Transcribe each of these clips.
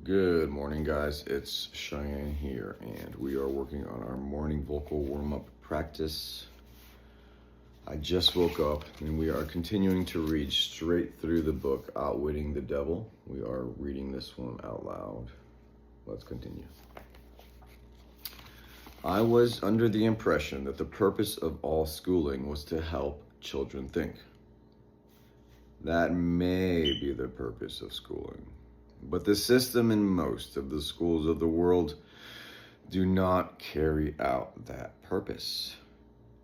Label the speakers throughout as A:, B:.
A: Good morning, guys. It's Cheyenne here, and we are working on our morning vocal warm-up practice. I just woke up, and we are continuing to read straight through the book, Outwitting the Devil. We are reading this one out loud. Let's continue. I was under the impression that the purpose of all schooling was to help children think. That may be the purpose of schooling. But the system in most of the schools of the world do not carry out that purpose.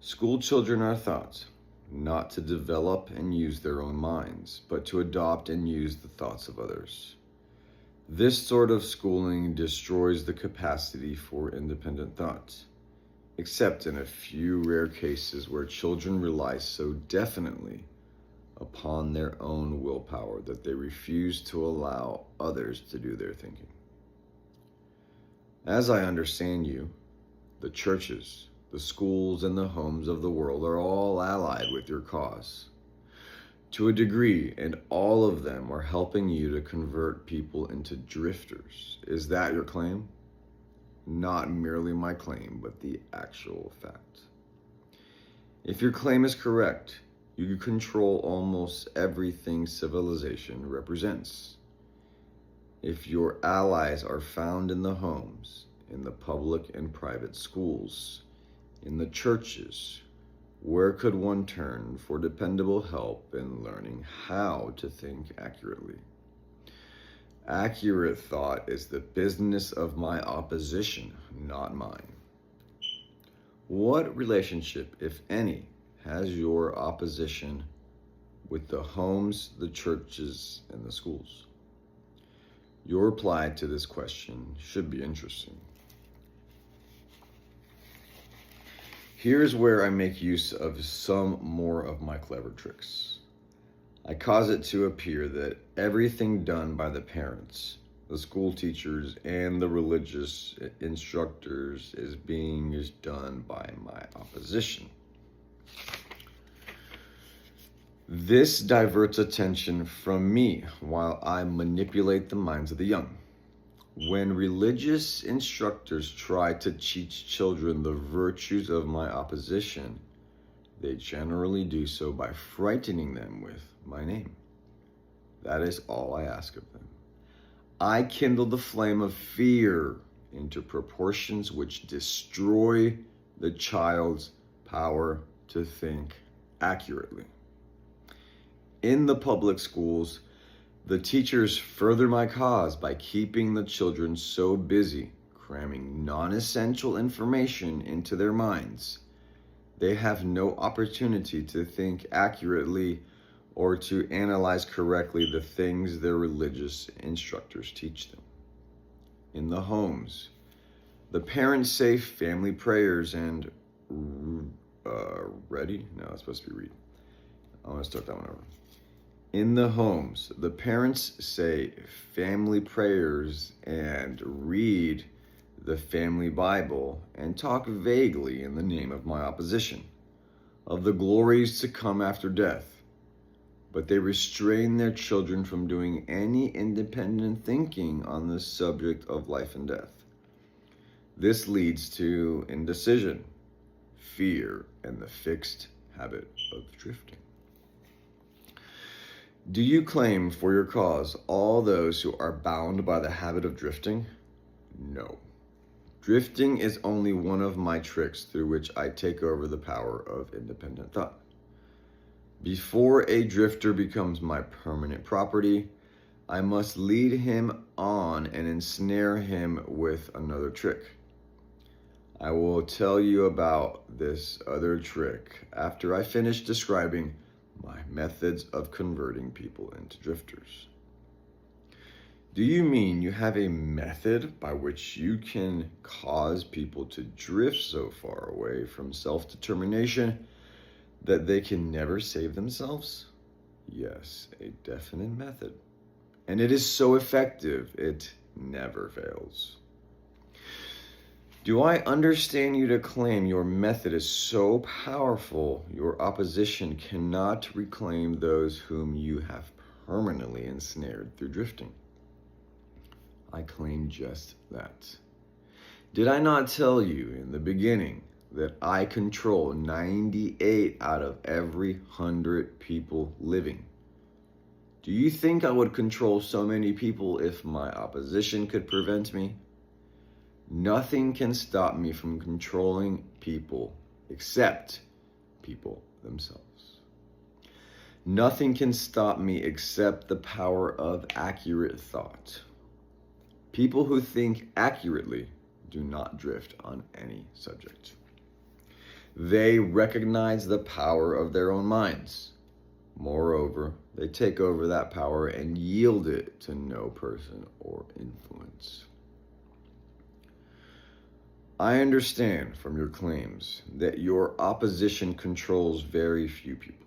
A: School children are taught not to develop and use their own minds, but to adopt and use the thoughts of others. This sort of schooling destroys the capacity for independent thought, except in a few rare cases where children rely so definitely upon their own willpower that they refuse to allow others to do their thinking. As I understand you, the churches, the schools, and the homes of the world are all allied with your cause to a degree, and all of them are helping you to convert people into drifters. Is that your claim? Not merely my claim, but the actual fact. If your claim is correct, you control almost everything civilization represents. If your allies are found in the homes, in the public and private schools, in the churches, where could one turn for dependable help in learning how to think accurately? Accurate thought is the business of my opposition, not mine. What relationship, if any, has your opposition with the homes, the churches, and the schools? Your reply to this question should be interesting. Here's where I make use of some more of my clever tricks. I cause it to appear that everything done by the parents, the school teachers, and the religious instructors is done by my opposition. This diverts attention from me while I manipulate the minds of the young. When religious instructors try to teach children the virtues of my opposition, they generally do so by frightening them with my name. That is all I ask of them. I kindle the flame of fear into proportions which destroy the child's power to think accurately. In the public schools, the teachers further my cause by keeping the children so busy cramming non-essential information into their minds. They have no opportunity to think accurately or to analyze correctly the things their religious instructors teach them. In the homes, the parents say family prayers and ready? No, it's supposed to be read. I want to start that one over. In the homes, the parents say family prayers and read the family Bible and talk vaguely in the name of my opposition of the glories to come after death, but they restrain their children from doing any independent thinking on the subject of life and death. This leads to indecision, fear, and the fixed habit of drifting. Do you claim for your cause all those who are bound by the habit of drifting? No. Drifting is only one of my tricks through which I take over the power of independent thought. Before a drifter becomes my permanent property, I must lead him on and ensnare him with another trick. I will tell you about this other trick after I finish describing my methods of converting people into drifters. Do you mean you have a method by which you can cause people to drift so far away from self-determination that they can never save themselves? Yes, a definite method. And it is so effective, it never fails. Do I understand you to claim your method is so powerful, your opposition cannot reclaim those whom you have permanently ensnared through drifting? I claim just that. Did I not tell you in the beginning that I control 98 out of every 100 people living? Do you think I would control so many people if my opposition could prevent me? Nothing can stop me from controlling people except people themselves. Nothing can stop me except the power of accurate thought. People who think accurately do not drift on any subject. They recognize the power of their own minds. Moreover, they take over that power and yield it to no person or influence. I understand from your claims that your opposition controls very few people.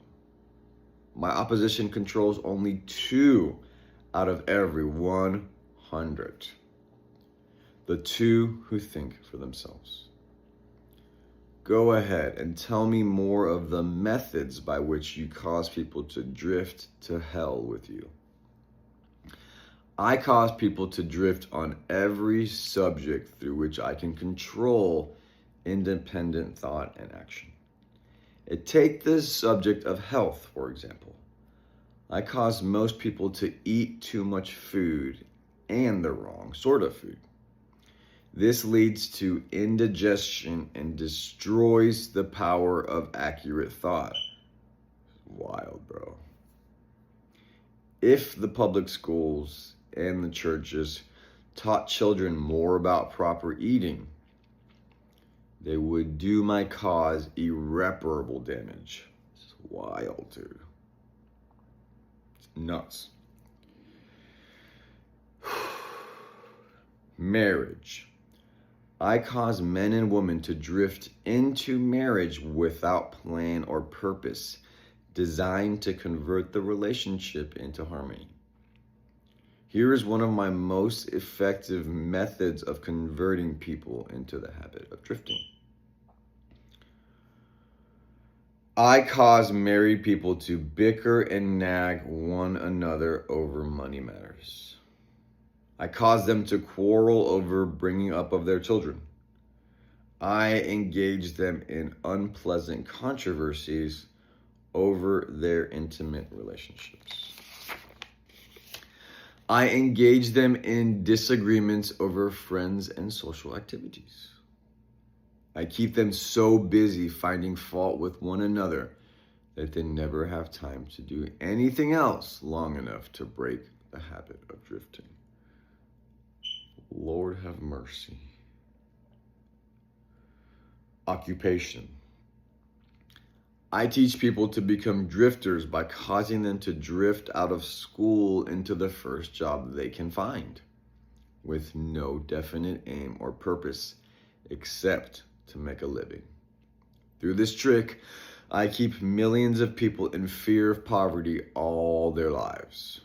A: My opposition controls only 2 out of every 100. The 2 who think for themselves. Go ahead and tell me more of the methods by which you cause people to drift to hell with you. I cause people to drift on every subject through which I can control independent thought and action. Take the subject of health, for example. I cause most people to eat too much food and the wrong sort of food. This leads to indigestion and destroys the power of accurate thought. Wild, bro. If the public schools and the churches taught children more about proper eating, they would do my cause irreparable damage. It's wild, dude. It's nuts. Marriage. I cause men and women to drift into marriage without plan or purpose, designed to convert the relationship into harmony. Here is one of my most effective methods of converting people into the habit of drifting. I cause married people to bicker and nag one another over money matters. I cause them to quarrel over bringing up of their children. I engage them in unpleasant controversies over their intimate relationships. I engage them in disagreements over friends and social activities. I keep them so busy finding fault with one another that they never have time to do anything else long enough to break the habit of drifting. Lord have mercy. Occupation. I teach people to become drifters by causing them to drift out of school into the first job they can find, with no definite aim or purpose except to make a living. Through this trick, I keep millions of people in fear of poverty all their lives.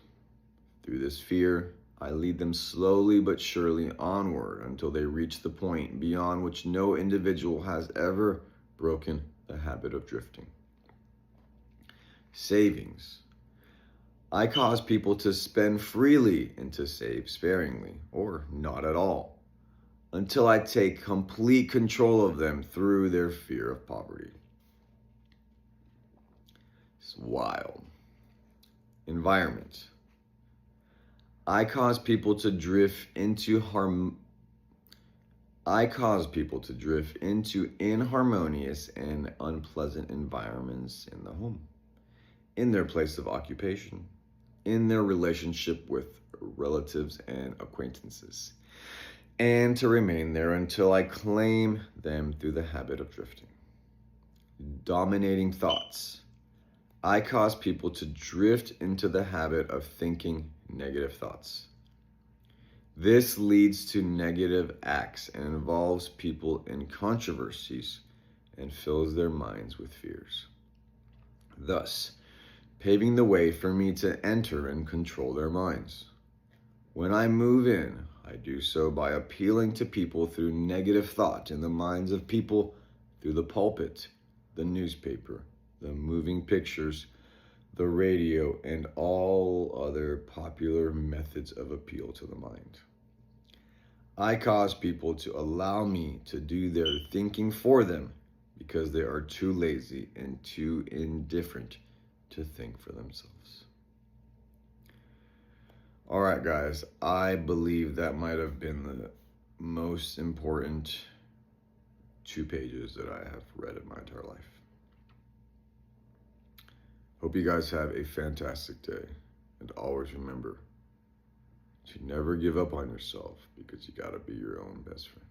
A: Through this fear, I lead them slowly but surely onward until they reach the point beyond which no individual has ever broken the habit of drifting. Savings. I cause people to spend freely and to save sparingly, or not at all, until I take complete control of them through their fear of poverty. It's wild. Environment. I cause people to drift into inharmonious and unpleasant environments in the home, in their place of occupation, in their relationship with relatives and acquaintances, and to remain there until I claim them through the habit of drifting. Dominating thoughts. I cause people to drift into the habit of thinking negative thoughts. This leads to negative acts and involves people in controversies and fills their minds with fears, thus paving the way for me to enter and control their minds. When I move in, I do so by appealing to people through negative thought in the minds of people through the pulpit, the newspaper, the moving pictures, the radio, and all other popular methods of appeal to the mind. I cause people to allow me to do their thinking for them because they are too lazy and too indifferent to think for themselves. All right, guys, I believe that might have been the most important 2 pages that I have read in my entire life. Hope you guys have a fantastic day, and always remember to never give up on yourself, because you gotta be your own best friend.